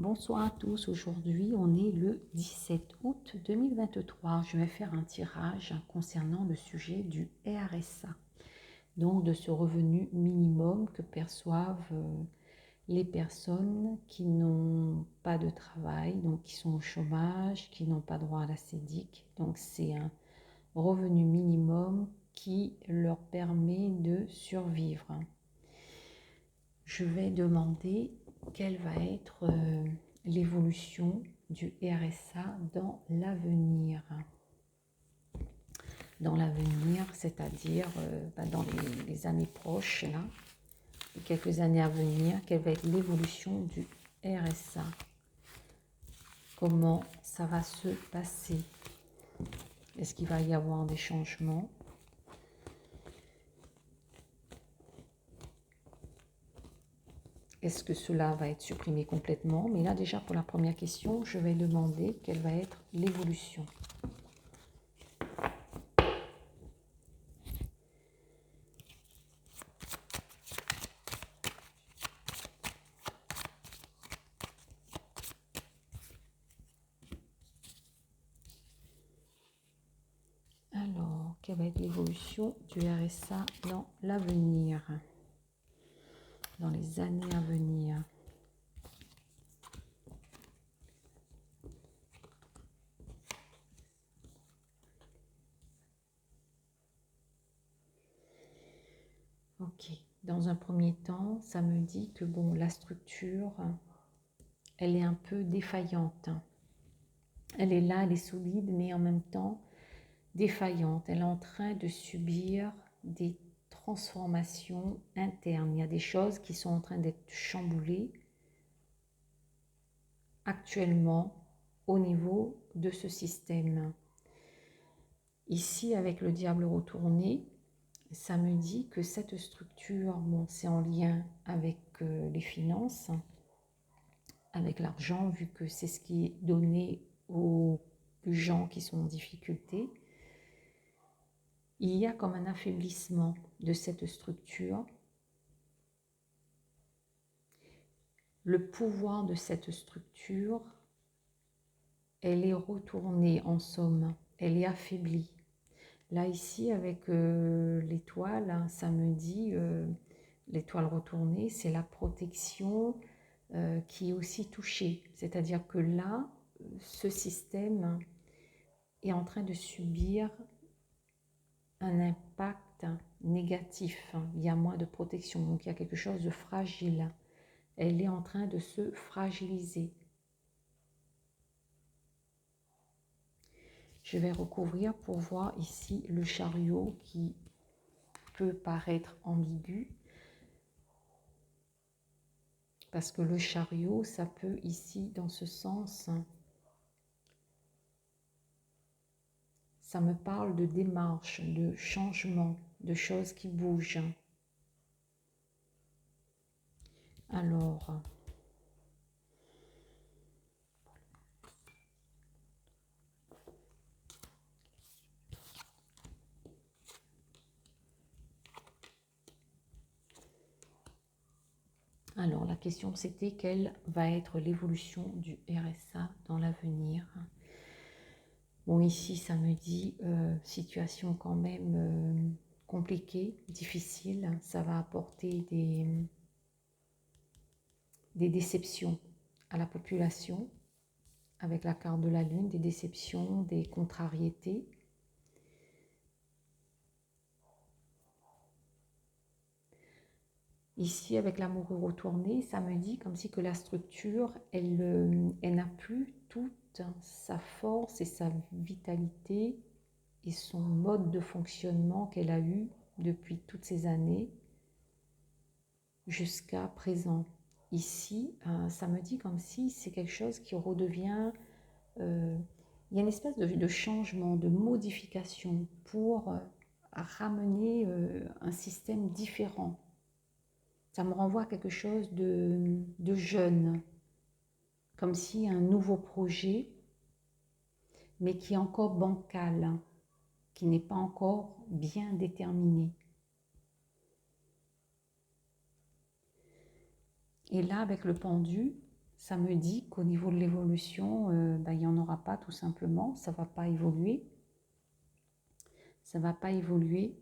Bonsoir à tous, aujourd'hui on est le 17 août 2023. Je vais faire un tirage concernant le sujet du RSA, donc de ce revenu minimum que perçoivent les personnes qui n'ont pas de travail, donc qui sont au chômage, qui n'ont pas droit à la CEDIC. Donc c'est un revenu minimum qui leur permet de survivre. Je vais demander quelle va être l'évolution du RSA dans l'avenir. Dans l'avenir, c'est-à-dire dans les années proches, là, quelques années à venir, quelle va être l'évolution du RSA. Comment ça va se passer? Est-ce qu'il va y avoir des changements? Est-ce que cela va être supprimé complètement? Mais là, déjà, pour la première question, je vais demander quelle va être l'évolution. Alors, quelle va être l'évolution du RSA dans l'avenir, dans les années à venir? Ok, dans un premier temps, ça me dit que bon, la structure, elle est un peu défaillante. Elle est là, elle est solide, mais en même temps défaillante. Elle est en train de subir des transformations internes. Il y a des choses qui sont en train d'être chamboulées actuellement au niveau de ce système. Ici, avec le diable retourné, ça me dit que cette structure, bon, c'est en lien avec les finances, avec l'argent, vu que c'est ce qui est donné aux gens qui sont en difficulté. Il y a comme un affaiblissement de cette structure. Le pouvoir de cette structure, elle est retournée en somme, elle est affaiblie. Là ici avec l'étoile, hein, ça me dit, l'étoile retournée, c'est la protection qui est aussi touchée. C'est-à-dire que là, ce système est en train de subir un impact négatif. Il y a moins de protection, donc il y a quelque chose de fragile. Elle est en train de se fragiliser. Je vais recouvrir pour voir ici le chariot qui peut paraître ambigu. Parce que le chariot, ça peut ici, dans ce sens, ça me parle de démarche, de changement, de choses qui bougent. Alors, la question c'était quelle va être l'évolution du RSA dans l'avenir. Bon, ici, ça me dit situation quand même compliquée, difficile. Ça va apporter des déceptions à la population avec la carte de la lune, des déceptions, des contrariétés. Ici, avec l'amoureux retourné, ça me dit comme si que la structure, elle n'a plus toute sa force et sa vitalité et son mode de fonctionnement qu'elle a eu depuis toutes ces années jusqu'à présent. Ici, ça me dit comme si c'est quelque chose qui redevient... il y a une espèce de changement, de modification pour ramener un système différent. Ça me renvoie à quelque chose de jeune, comme si un nouveau projet, mais qui est encore bancal, qui n'est pas encore bien déterminé. Et là, avec le pendu, ça me dit qu'au niveau de l'évolution, il n'y en aura pas tout simplement, ça ne va pas évoluer. Ça ne va pas évoluer.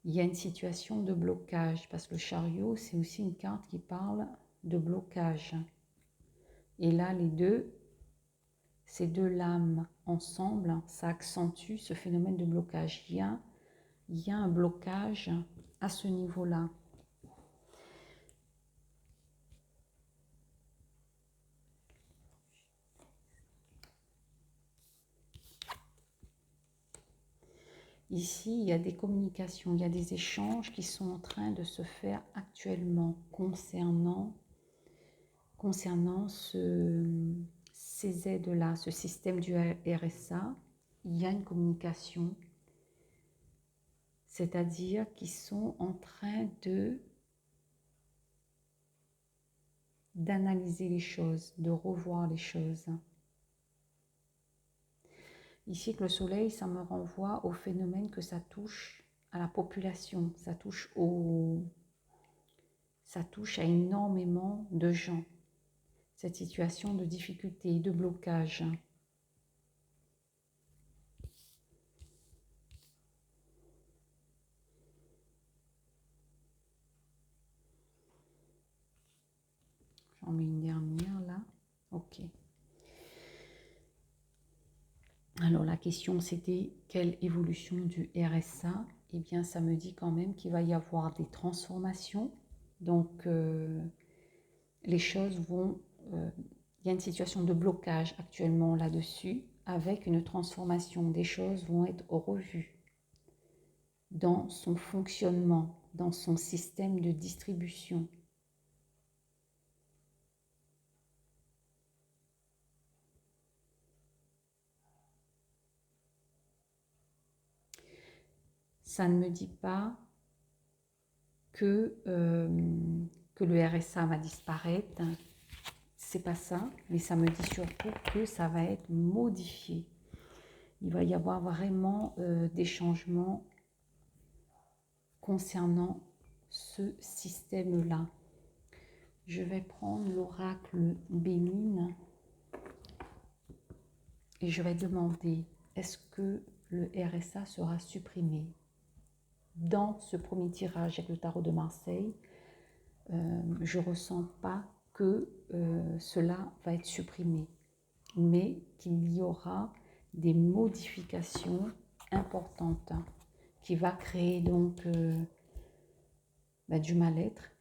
Il y a une situation de blocage, parce que le chariot, c'est aussi une carte qui parle de blocage. Et là, ces deux lames ensemble, ça accentue ce phénomène de blocage. Il y a un blocage à ce niveau-là. Ici, il y a des communications, il y a des échanges qui sont en train de se faire actuellement concernant ces aides-là, ce système du RSA. Il y a une communication, c'est-à-dire qu'ils sont en train d'analyser les choses, de revoir les choses. Ici, que le soleil, ça me renvoie au phénomène que ça touche à la population, ça touche à énormément de gens, cette situation de difficulté, de blocage. J'en mets une dernière là. Ok. Alors la question c'était quelle évolution du RSA? Eh bien ça me dit quand même qu'il va y avoir des transformations. Donc les choses vont... il y a une situation de blocage actuellement là-dessus, avec une transformation. Des choses vont être revues dans son fonctionnement, dans son système de distribution. Ça ne me dit pas que le RSA va disparaître, c'est pas ça, mais ça me dit surtout que ça va être modifié. Il va y avoir vraiment des changements concernant ce système-là. Je vais prendre l'oracle Béline et je vais demander, est-ce que le RSA sera supprimé? Dans ce premier tirage avec le tarot de Marseille, je ne ressens pas que cela va être supprimé, mais qu'il y aura des modifications importantes qui va créer donc du mal-être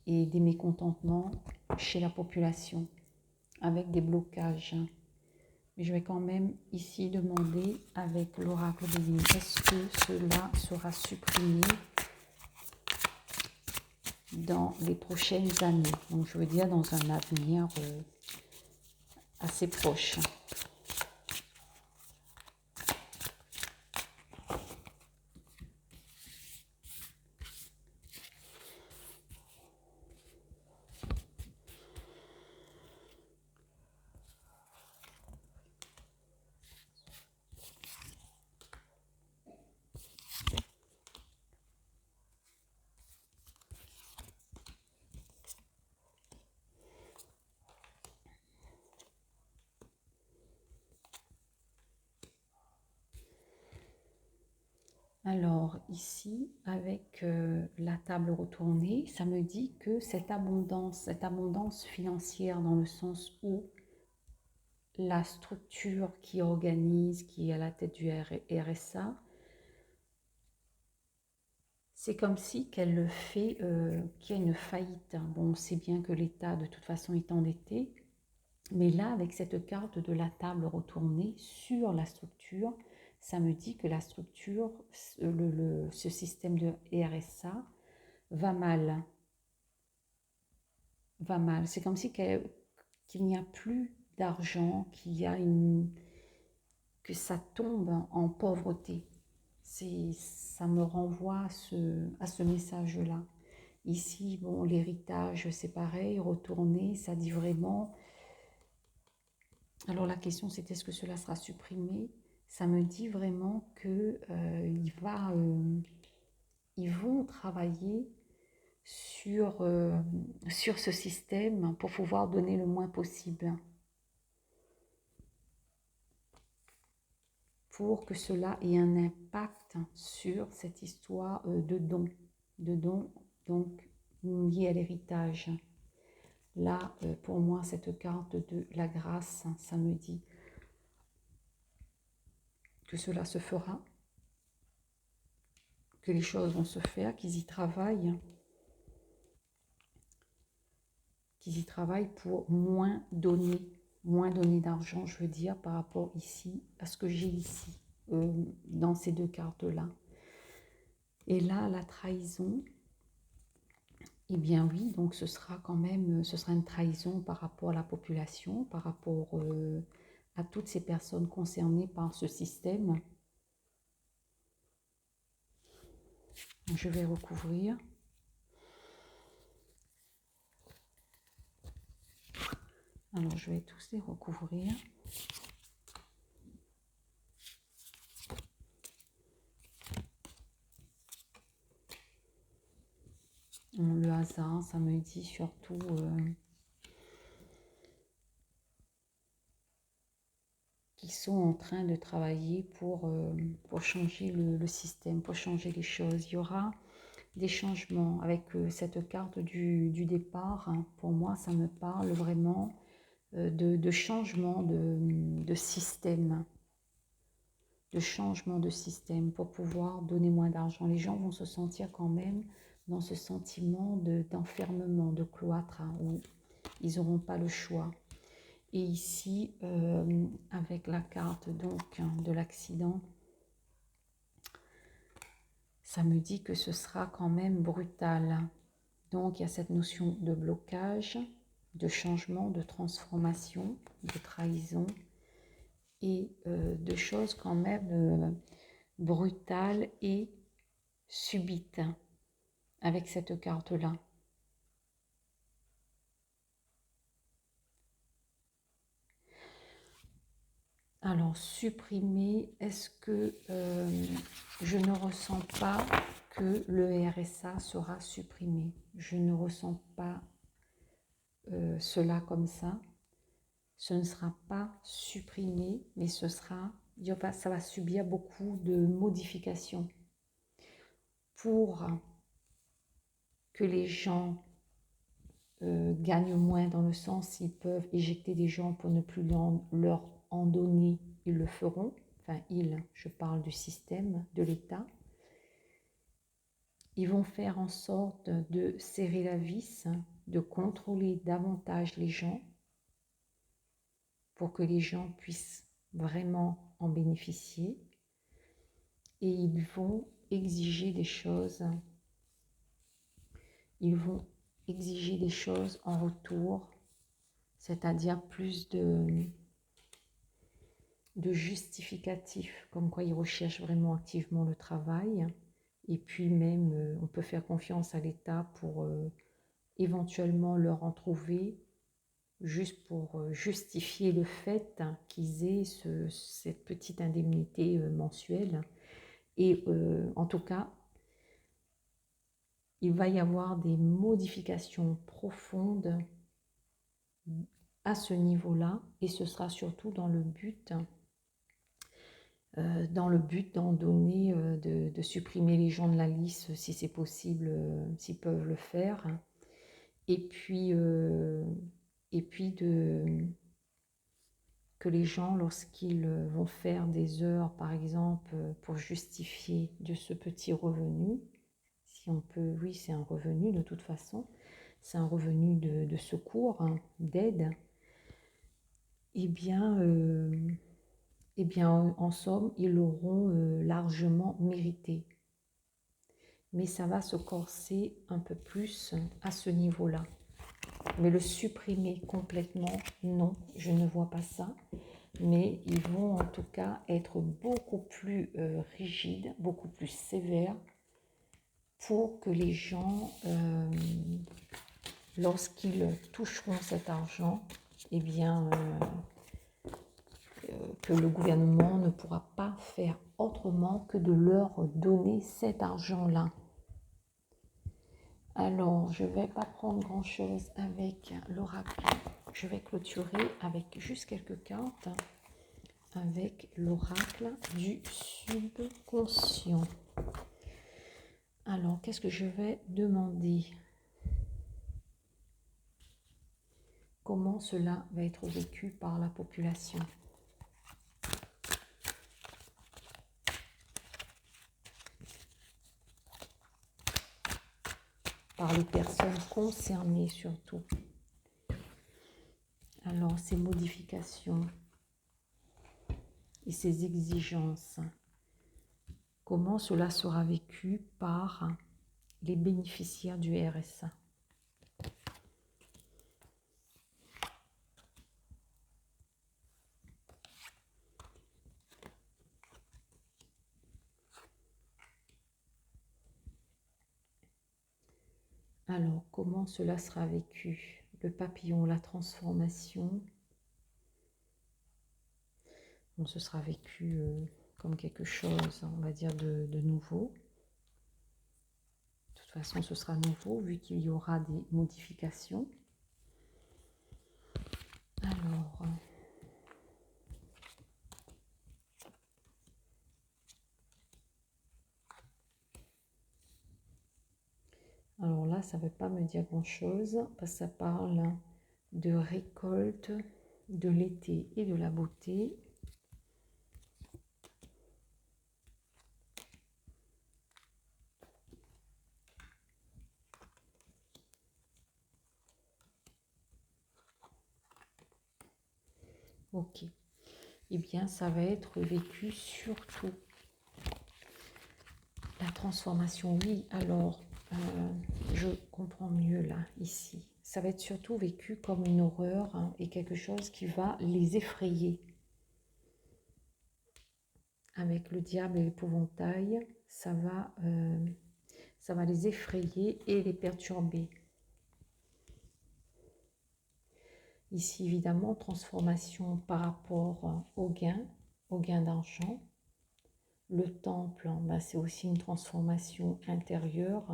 et des mécontentements chez la population avec des blocages. Mais je vais quand même ici demander avec l'oracle de Béline, est-ce que cela sera supprimé dans les prochaines années? Donc je veux dire dans un avenir assez proche. Alors ici, avec la table retournée, ça me dit que cette abondance financière dans le sens où la structure qui organise, qui est à la tête du RSA, c'est comme si qu'elle fait qu'il y a une faillite. Bon, on sait bien que l'État de toute façon est endetté, mais là, avec cette carte de la table retournée sur la structure, ça me dit que la structure, ce système de RSA va mal. Va mal. C'est comme si qu'il n'y a plus d'argent, que ça tombe en pauvreté. Ça me renvoie à ce message-là. Ici, bon, l'héritage, c'est pareil, retourner, ça dit vraiment... Alors la question, c'est est-ce que cela sera supprimé? Ça me dit vraiment qu'ils vont travailler sur ce système pour pouvoir donner le moins possible, pour que cela ait un impact sur cette histoire de don donc lié à l'héritage. Là, pour moi, cette carte de la grâce, ça me dit que cela se fera, que les choses vont se faire, qu'ils y travaillent pour moins donner d'argent, je veux dire, par rapport ici, à ce que j'ai ici, dans ces deux cartes-là. Et là, la trahison, eh bien oui, donc ce sera quand même, ce sera une trahison par rapport à la population, par rapport à toutes ces personnes concernées par ce système. Je vais recouvrir. Alors, je vais tous les recouvrir. Le hasard, ça me dit surtout qu'ils sont en train de travailler pour changer le système, pour changer les choses. Il y aura des changements avec cette carte du départ. Hein. Pour moi, ça me parle vraiment de changement de système. De changement de système pour pouvoir donner moins d'argent. Les gens vont se sentir quand même dans ce sentiment d'enfermement, de cloître, hein, où ils n'auront pas le choix. Et ici, avec la carte donc de l'accident, ça me dit que ce sera quand même brutal. Donc il y a cette notion de blocage, de changement, de transformation, de trahison et de choses quand même brutales et subites avec cette carte-là. Alors, supprimer, est-ce que je ne ressens pas que le RSA sera supprimé? Je ne ressens pas cela comme ça. Ce ne sera pas supprimé, mais ça va subir beaucoup de modifications pour que les gens gagnent moins, dans le sens s'ils peuvent éjecter des gens pour ne plus leur en donner, ils le feront. Enfin, je parle du système, de l'État. Ils vont faire en sorte de serrer la vis, de contrôler davantage les gens pour que les gens puissent vraiment en bénéficier. Et ils vont exiger des choses. Ils vont exiger des choses en retour, c'est-à-dire plus de justificatifs, comme quoi ils recherchent vraiment activement le travail. Et puis même, on peut faire confiance à l'État pour éventuellement leur en trouver, juste pour justifier le fait qu'ils aient cette petite indemnité mensuelle. Et en tout cas, il va y avoir des modifications profondes à ce niveau-là, et ce sera surtout dans le but d'en donner, de supprimer les gens de la liste si c'est possible, s'ils peuvent le faire. Et puis que les gens, lorsqu'ils vont faire des heures, par exemple, pour justifier de ce petit revenu, si on peut, oui, c'est un revenu de toute façon, c'est un revenu de secours, hein, d'aide, eh bien, en somme, ils l'auront largement mérité. Mais ça va se corser un peu plus à ce niveau-là. Mais le supprimer complètement, non, je ne vois pas ça. Mais ils vont en tout cas être beaucoup plus rigides, beaucoup plus sévères pour que les gens, lorsqu'ils toucheront cet argent, eh bien, que le gouvernement ne pourra pas faire autrement que de leur donner cet argent-là. Alors, je ne vais pas prendre grand-chose avec l'oracle. Je vais clôturer avec juste quelques cartes avec l'oracle du subconscient. Alors, qu'est-ce que je vais demander? Comment cela va être vécu par la population? Par les personnes concernées surtout. Alors, ces modifications et ces exigences, comment cela sera vécu par les bénéficiaires du RSA? Alors, comment cela sera vécu? Le papillon, la transformation. Bon, ce sera vécu comme quelque chose, on va dire, de nouveau. De toute façon, ce sera nouveau vu qu'il y aura des modifications. Alors là, ça ne veut pas me dire grand-chose parce que ça parle de récolte, de l'été et de la beauté. Ok. Eh bien, ça va être vécu surtout. La transformation, oui. Alors, je comprends mieux là, ici. Ça va être surtout vécu comme une horreur hein, et quelque chose qui va les effrayer. Avec le diable et l'épouvantail, ça va les effrayer et les perturber. Ici, évidemment, transformation par rapport au gain d'argent. Le temple, ben, c'est aussi une transformation intérieure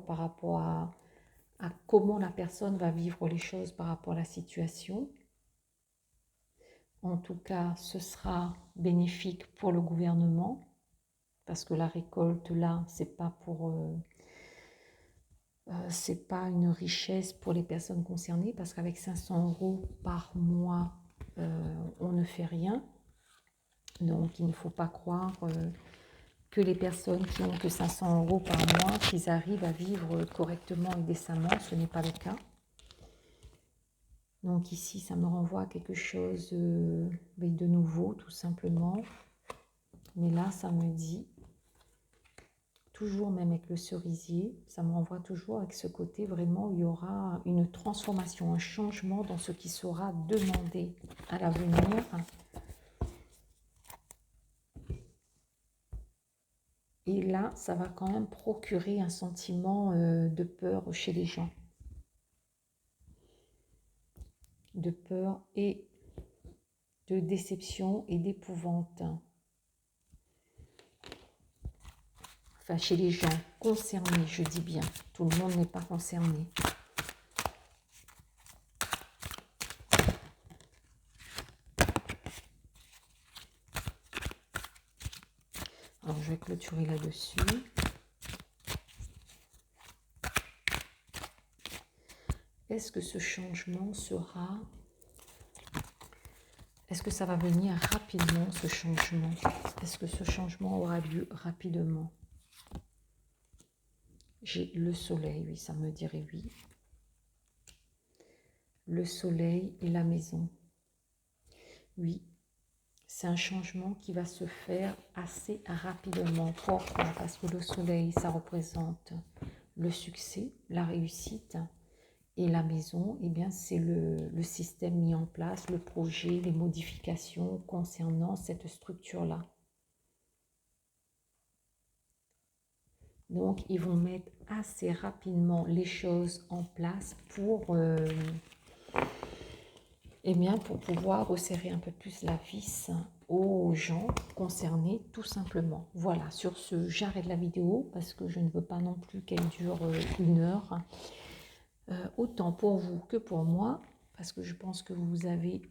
par rapport à comment la personne va vivre les choses par rapport à la situation. En tout cas, ce sera bénéfique pour le gouvernement parce que la récolte, là, c'est pas une richesse pour les personnes concernées parce qu'avec 500 € par mois, on ne fait rien. Donc, il ne faut pas croire que les personnes qui n'ont que 500 € par mois, qu'ils arrivent à vivre correctement et décemment. Ce n'est pas le cas. Donc ici, ça me renvoie à quelque chose de nouveau, tout simplement. Mais là, ça me dit, toujours même avec le cerisier, ça me renvoie toujours avec ce côté vraiment où il y aura une transformation, un changement dans ce qui sera demandé à l'avenir. Et là, ça va quand même procurer un sentiment de peur chez les gens. De peur et de déception et d'épouvante. Enfin, chez les gens concernés, je dis bien. Tout le monde n'est pas concerné. Alors, je vais clôturer là-dessus. Est-ce que ce changement sera... Est-ce que ça va venir rapidement, ce changement? Est-ce que ce changement aura lieu rapidement? J'ai le soleil, oui, ça me dirait oui. Le soleil et la maison. Oui, c'est un changement qui va se faire assez rapidement. Pourquoi? Parce que le soleil, ça représente le succès, la réussite. Et la maison, eh bien, c'est le système mis en place, le projet, les modifications concernant cette structure-là. Donc, ils vont mettre assez rapidement les choses en place pour, eh bien, pour pouvoir resserrer un peu plus la vis aux gens concernés tout simplement. Voilà, sur ce, j'arrête la vidéo parce que je ne veux pas non plus qu'elle dure 1 heure. Autant pour vous que pour moi, parce que je pense que vous avez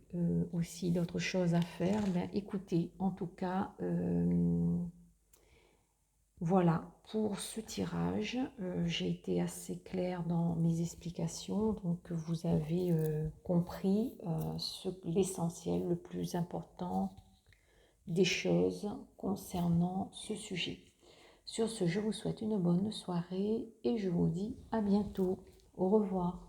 aussi d'autres choses à faire. Ben, écoutez, en tout cas, voilà, pour ce tirage, j'ai été assez claire dans mes explications, donc vous avez compris l'essentiel, le plus important des choses concernant ce sujet. Sur ce, je vous souhaite une bonne soirée et je vous dis à bientôt. Au revoir.